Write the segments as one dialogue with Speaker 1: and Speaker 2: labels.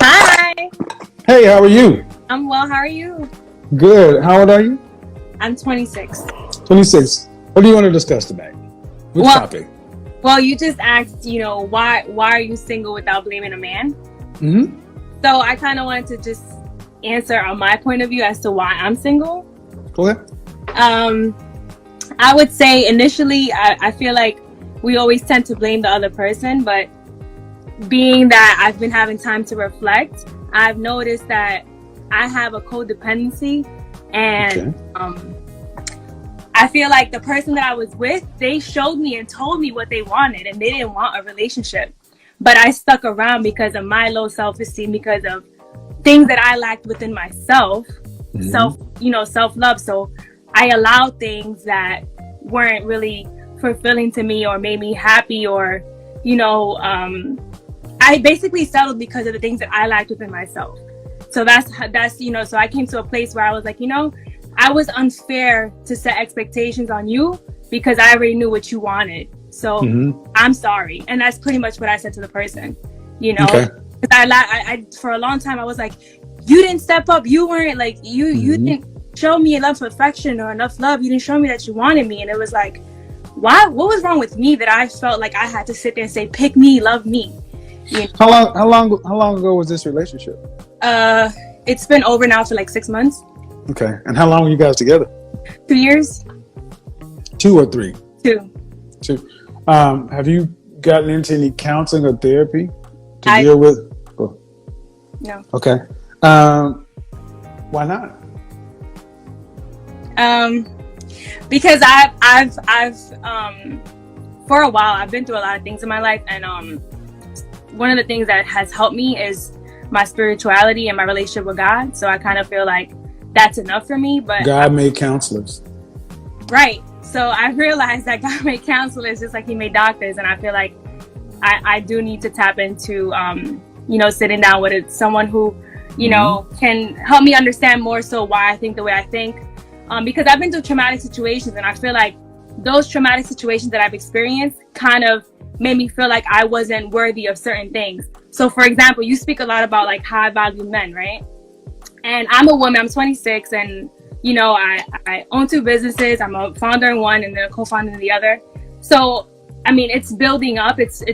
Speaker 1: Hi,
Speaker 2: Hey, how are you?
Speaker 1: I'm well. How are you?
Speaker 2: Good. How old are you?
Speaker 1: I'm 26.
Speaker 2: 26. What do you want to discuss today? Which
Speaker 1: Well,
Speaker 2: topic?
Speaker 1: you just asked, why are you single without blaming a man?
Speaker 2: Mm-hmm.
Speaker 1: So I kind of wanted to just answer on my point of view as to why I'm single.
Speaker 2: Okay.
Speaker 1: Um, I would say initially, I feel like we always tend to blame the other person, but being that I've been having time to reflect, I've noticed that I have a codependency, and
Speaker 2: Okay.
Speaker 1: I feel like the person that I was with, they showed me and told me what they wanted, and they didn't want a relationship. But I stuck around because of my low self-esteem, because of things that I lacked within myself,
Speaker 2: Mm-hmm.
Speaker 1: self-love. So I allowed things that weren't really fulfilling to me or made me happy, or, I basically settled because of the things that I lacked within myself. So so I came to a place where I was like, I was unfair to set expectations on you because I already knew what you wanted. So
Speaker 2: Mm-hmm.
Speaker 1: I'm sorry. And that's pretty much what I said to the person, you know,
Speaker 2: Okay.
Speaker 1: because for a long time, I was like, you didn't step up. You weren't like, you
Speaker 2: Mm-hmm.
Speaker 1: didn't show me enough affection or enough love. You didn't show me that you wanted me. And it was like, why, what was wrong with me that I felt like I had to sit there and say, pick me, love me, you
Speaker 2: How
Speaker 1: know?
Speaker 2: long? How long ago was this relationship?
Speaker 1: Uh, it's been over now for like 6 months,
Speaker 2: Okay. And how long were you guys together?
Speaker 1: 2 years,
Speaker 2: 2 or 3?
Speaker 1: two.
Speaker 2: Two. Have you gotten into any counseling or therapy to
Speaker 1: I,
Speaker 2: deal with? Oh,
Speaker 1: no.
Speaker 2: okay. Um, why not?
Speaker 1: Um, because I've for a while I've been through a lot of things in my life, and one of the things that has helped me is my spirituality and my relationship with God. So I kind of feel like that's enough for me. But
Speaker 2: God made counselors.
Speaker 1: right, so I realized that God made counselors just like He made doctors, and I feel like I do need to tap into sitting down with someone who
Speaker 2: Mm-hmm.
Speaker 1: can help me understand more so why I think the way I think. Because I've been through traumatic situations, and I feel like those traumatic situations that I've experienced kind of made me feel like I wasn't worthy of certain things. So, for example, you speak a lot about like how I value men, right? And I'm a woman, I'm 26, and I own two businesses. I'm a founder in one and then a co-founder in the other. So, I mean, it's building up. It's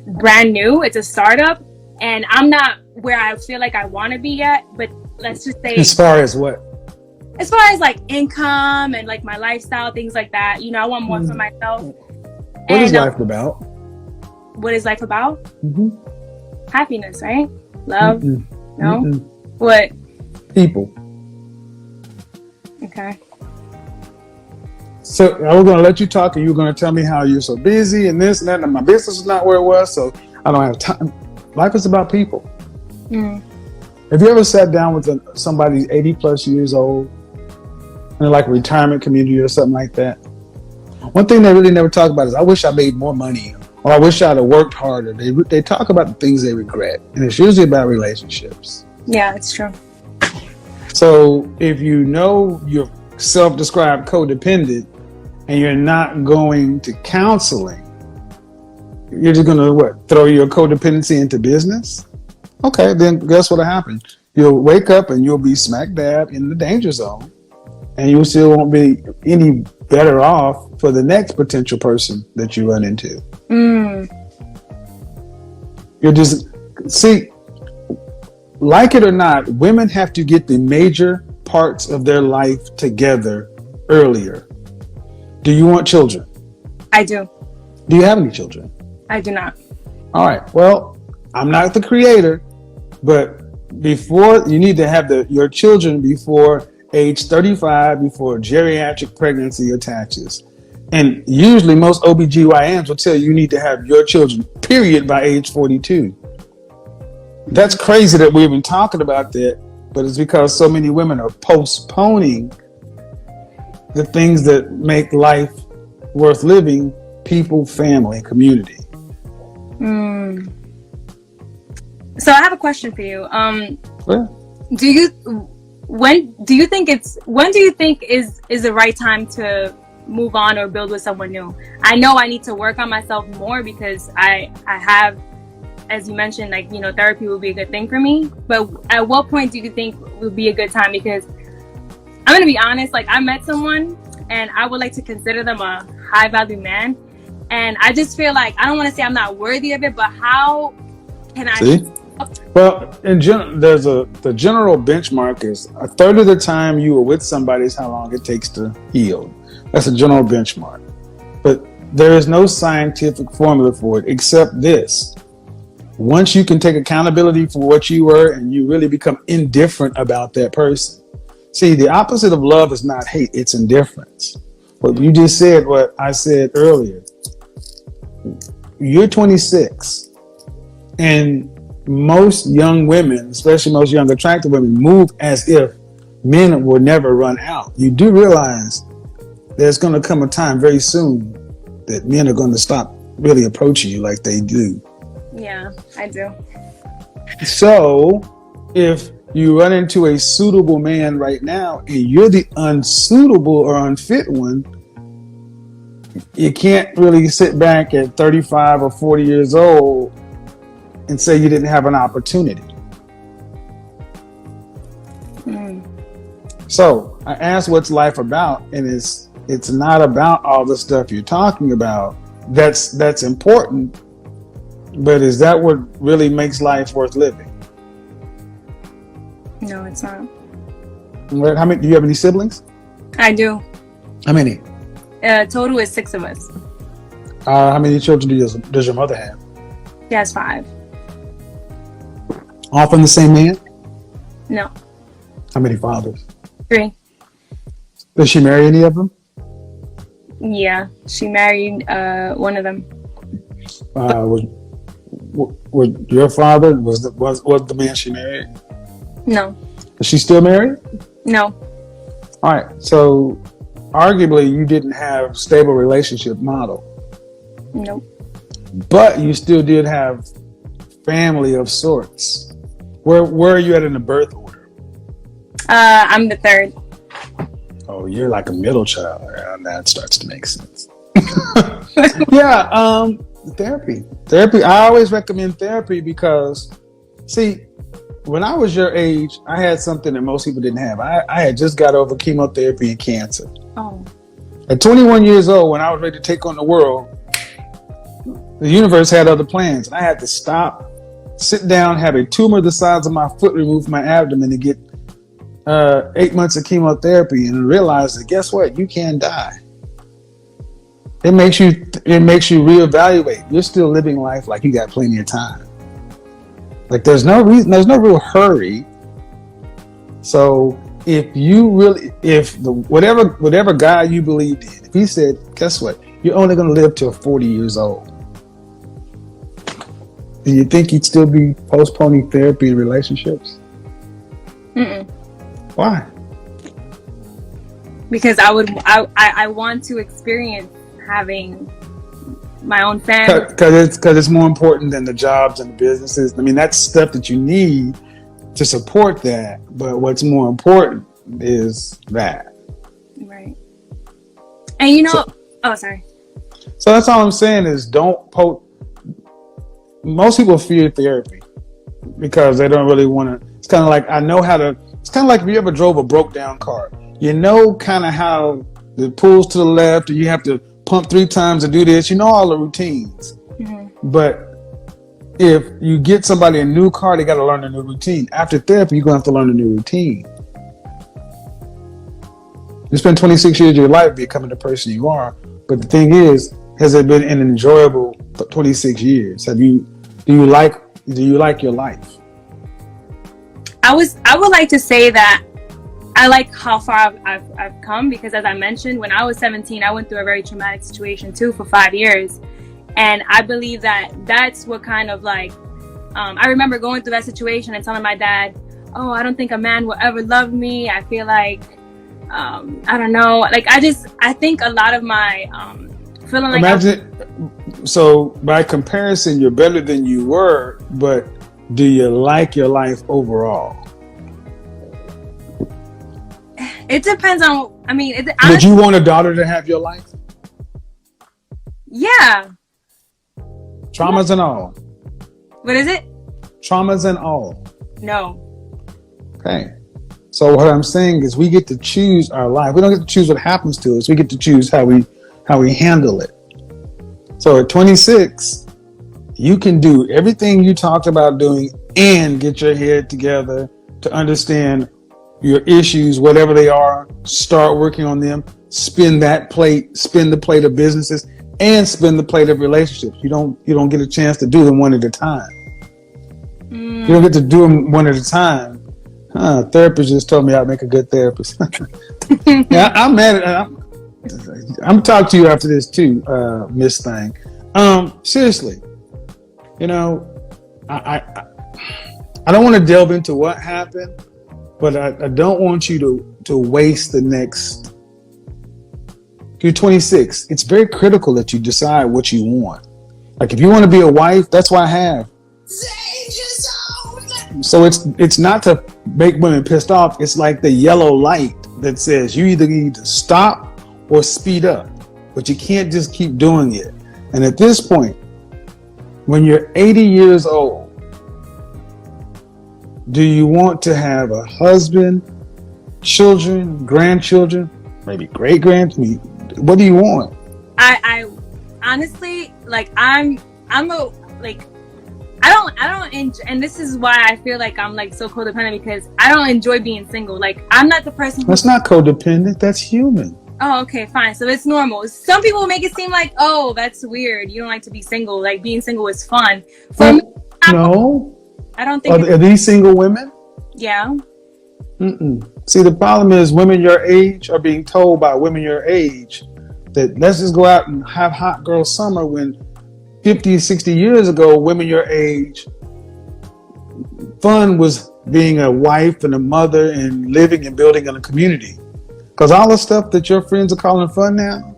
Speaker 1: brand new. It's a startup, and I'm not where I feel like I want to be yet. But let's just say,
Speaker 2: As far as what?
Speaker 1: as far as like income and like my lifestyle, things like that, I want more for myself.
Speaker 2: What is
Speaker 1: And
Speaker 2: life about?
Speaker 1: what is life about?
Speaker 2: Mm-hmm.
Speaker 1: Happiness, right? Love.
Speaker 2: Mm-mm.
Speaker 1: No.
Speaker 2: Mm-mm.
Speaker 1: What?
Speaker 2: People.
Speaker 1: Okay.
Speaker 2: So I was going to let you talk, and you were going to tell me how you're so busy and this and that, and my business is not where it was, so I don't have time. Life is about people.
Speaker 1: Mm.
Speaker 2: Have you ever sat down with somebody 80 plus years old in like a retirement community or something like that? One thing they really never talk about is, I wish I made more money, or I wish I'd have worked harder. They talk about the things they regret, and it's usually about relationships.
Speaker 1: Yeah, it's true.
Speaker 2: So if you know you're self-described codependent and you're not going to counseling, you're just going to throw your codependency into business? Okay, then guess what'll happen? You'll wake up and you'll be smack dab in the danger zone, and you still won't be any better off for the next potential person that you run into.
Speaker 1: Mm.
Speaker 2: You're just, see, like it or not, women have to get the major parts of their life together earlier. Do you want children?
Speaker 1: I do.
Speaker 2: Do you have any children?
Speaker 1: I do not.
Speaker 2: All right. Well, I'm not the creator, but before you need to have your children before age 35, before geriatric pregnancy attaches. And usually most OBGYNs will tell you need to have your children, period, by age 42. That's crazy that we're even talking about that, but it's because so many women are postponing the things that make life worth living: people, family, community.
Speaker 1: Mm. So I have a question for you.
Speaker 2: Well,
Speaker 1: When do you think is the right time to move on or build with someone new? I know I need to work on myself more because I have as you mentioned, like, therapy would be a good thing for me. But at what point do you think would be a good time? Because I'm going to be honest, like, I met someone and I would like to consider them a high value man. And I just feel like, I don't want to say I'm not worthy of it, but how can I?
Speaker 2: See? Well, in general, the general benchmark is a third of the time you are with somebody is how long it takes to heal. That's a general benchmark. But there is no scientific formula for it except this. Once you can take accountability for what you were and you really become indifferent about that person. See, the opposite of love is not hate, it's indifference. What you just said, what I said earlier. You're 26 and most young women, especially most young attractive women, move as if men will never run out. You do realize there's going to come a time very soon that men are going to stop really approaching you like they do.
Speaker 1: Yeah, I do.
Speaker 2: So if you run into a suitable man right now and you're the unsuitable or unfit one, you can't really sit back at 35 or 40 years old and say you didn't have an opportunity. So I asked what's life about, and it's not about all the stuff you're talking about. That's important, but is that what really makes life worth living?
Speaker 1: No, it's not.
Speaker 2: How many? Do you have any siblings?
Speaker 1: I do.
Speaker 2: How many?
Speaker 1: Total is 6 of us.
Speaker 2: How many children does your mother have?
Speaker 1: She has 5.
Speaker 2: All from the same man?
Speaker 1: No.
Speaker 2: How many fathers?
Speaker 1: 3.
Speaker 2: Does she marry any of them?
Speaker 1: Yeah, she married one of them.
Speaker 2: Was your father was the man she married?
Speaker 1: No.
Speaker 2: Is she still married?
Speaker 1: No.
Speaker 2: All right. So arguably you didn't have stable relationship model.
Speaker 1: Nope.
Speaker 2: But you still did have family of sorts. Where are you at in the birth order?
Speaker 1: I'm the 3rd.
Speaker 2: Oh, you're like a middle child. Yeah, that starts to make sense. Yeah, therapy. I always recommend therapy because, see, when I was your age, I had something that most people didn't have. I had just got over chemotherapy and cancer.
Speaker 1: Oh.
Speaker 2: At 21 years old, when I was ready to take on the world, the universe had other plans. And I had to stop, sit down, have a tumor the size of my foot removed from my abdomen to get 8 months of chemotherapy, and realize that guess what? You can die. It makes you reevaluate. You're still living life like you got plenty of time. Like there's no real hurry. So if whatever guy you believed in, if he said, guess what? You're only going to live till 40 years old. Do you think he'd still be postponing therapy and relationships?
Speaker 1: Mm-mm.
Speaker 2: Why?
Speaker 1: Because I want to experience having my own family.
Speaker 2: Because it's more important than the jobs and the businesses. I mean, that's stuff that you need to support that. But what's more important is that.
Speaker 1: Right. And sorry.
Speaker 2: So that's all I'm saying is most people fear therapy because they don't really want to. It's kind of like it's kind of like if you ever drove a broke down car. You know kind of how it pulls to the left, or you have to pump 3 times to do this. You know all the routines. Mm-hmm. But if you get somebody a new car, they got to learn a new routine. After therapy, you're going to have to learn a new routine. You spend 26 years of your life becoming the person you are. But the thing is, has it been an enjoyable 26 years? Do you like your life?
Speaker 1: I would like to say that I like how far I've come, because as I mentioned, when I was 17, I went through a very traumatic situation too for 5 years. And I believe that that's what kind of like, I remember going through that situation and telling my dad, oh, I don't think a man will ever love me. I feel like, I don't know. Like, I think a lot of my, feeling like.
Speaker 2: So by comparison, you're better than you were, but do you like your life overall?
Speaker 1: It depends on,
Speaker 2: Would you want a daughter to have your life?
Speaker 1: Yeah.
Speaker 2: Traumas and all?
Speaker 1: What is it?
Speaker 2: Traumas and all.
Speaker 1: No.
Speaker 2: Okay. So what I'm saying is we get to choose our life. We don't get to choose what happens to us. We get to choose how we handle it. So at 26, you can do everything you talked about doing and get your head together to understand your issues, whatever they are, start working on them, spin the plate of businesses, and spin the plate of relationships. You don't get a chance to do them one at a time. You don't get to do them one at a time. Therapist just told me I'd make a good therapist. Yeah, I'm mad at I'm talking to you after this too, Miss Thing. Seriously, I don't want to delve into what happened, but I don't want you to waste the next. You're 26. It's very critical that you decide what you want. Like if you want to be a wife, that's what I have. So it's not to make women pissed off. It's like the yellow light that says you either need to stop or speed up, but you can't just keep doing it. And at this point, when you're 80 years old, do you want to have a husband, children, grandchildren, maybe great-grandchildren? What do you want?
Speaker 1: I honestly, like, I don't enjoy, and this is why I feel like I'm like so codependent, because I don't enjoy being single. Like, I'm not the person
Speaker 2: That's not codependent. That's human.
Speaker 1: Oh, okay, fine. So it's normal. Some people make it seem like, oh, that's weird. You don't like to be single. Like, being single is fun. For me,
Speaker 2: no.
Speaker 1: I don't think.
Speaker 2: Are these single women?
Speaker 1: Yeah.
Speaker 2: See, the problem is women your age are being told by women your age that let's just go out and have hot girl summer, when 50, 60 years ago, women your age, fun was being a wife and a mother and living and building in a community. Because all the stuff that your friends are calling fun now,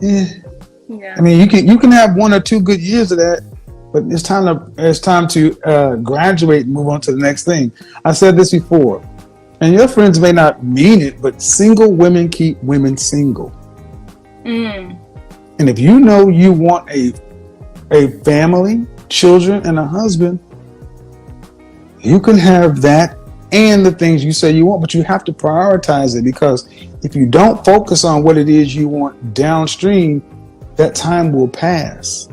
Speaker 2: I mean, you can have 1 or 2 good years of that, but it's time to graduate and move on to the next thing. I said this before, and your friends may not mean it, but single women keep women single. And if you know you want a family, children, and a husband, you can have that and the things you say you want, but you have to prioritize it, because if you don't focus on what it is you want downstream, that time will pass.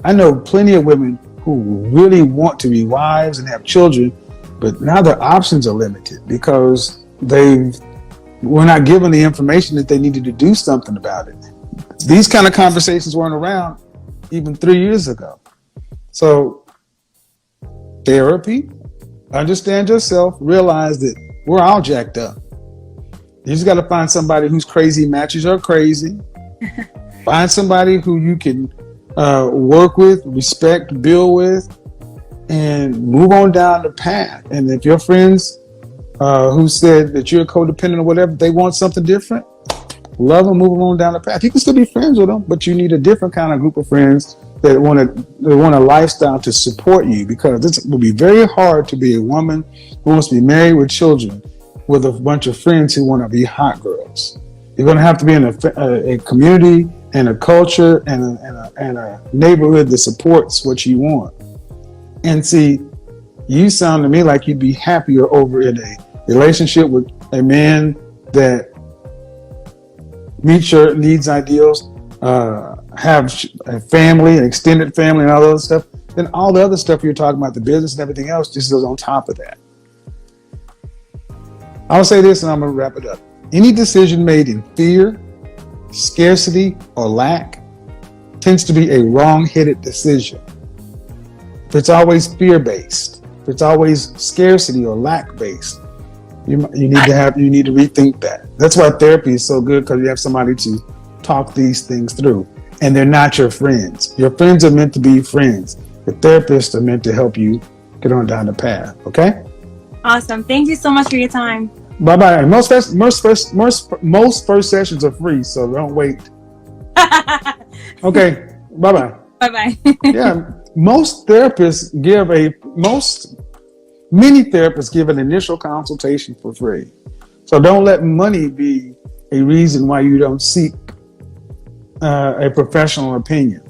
Speaker 2: I know plenty of women who really want to be wives and have children, but now their options are limited because were not given the information that they needed to do something about it. These kind of conversations weren't around even 3 years ago. So therapy, understand yourself, realize that we're all jacked up. You just got to find somebody whose crazy matches are crazy. Find somebody who you can work with, respect, build with, and move on down the path. And if your friends who said that you're codependent or whatever, they want something different, love them, move them on down the path. You can still be friends with them, but you need a different kind of group of friends that want a lifestyle to support you, because it will be very hard to be a woman who wants to be married with children with a bunch of friends who want to be hot girls. You're going to have to be in a community and a culture and a neighborhood that supports what you want. And see, you sound to me like you'd be happier over in a relationship with a man that meets your needs, ideals, have a family, an extended family, and all that other stuff. Then all the other stuff you're talking about, the business and everything else, just goes on top of that. I'll say this and I'm going to wrap it up. Any decision made in fear, scarcity, or lack tends to be a wrong-headed decision. If it's always fear-based, if it's always scarcity or lack-based, you need to rethink that. That's why therapy is so good, because you have somebody to talk these things through. And they're not your friends. Your friends are meant to be friends. The therapists are meant to help you get on down the path. Okay?
Speaker 1: Awesome. Thank you so much for your time.
Speaker 2: Bye-bye. Most first sessions are free, so don't wait. Okay. Bye-bye.
Speaker 1: Bye-bye.
Speaker 2: Yeah. Many therapists give an initial consultation for free. So don't let money be a reason why you don't seek a professional opinion.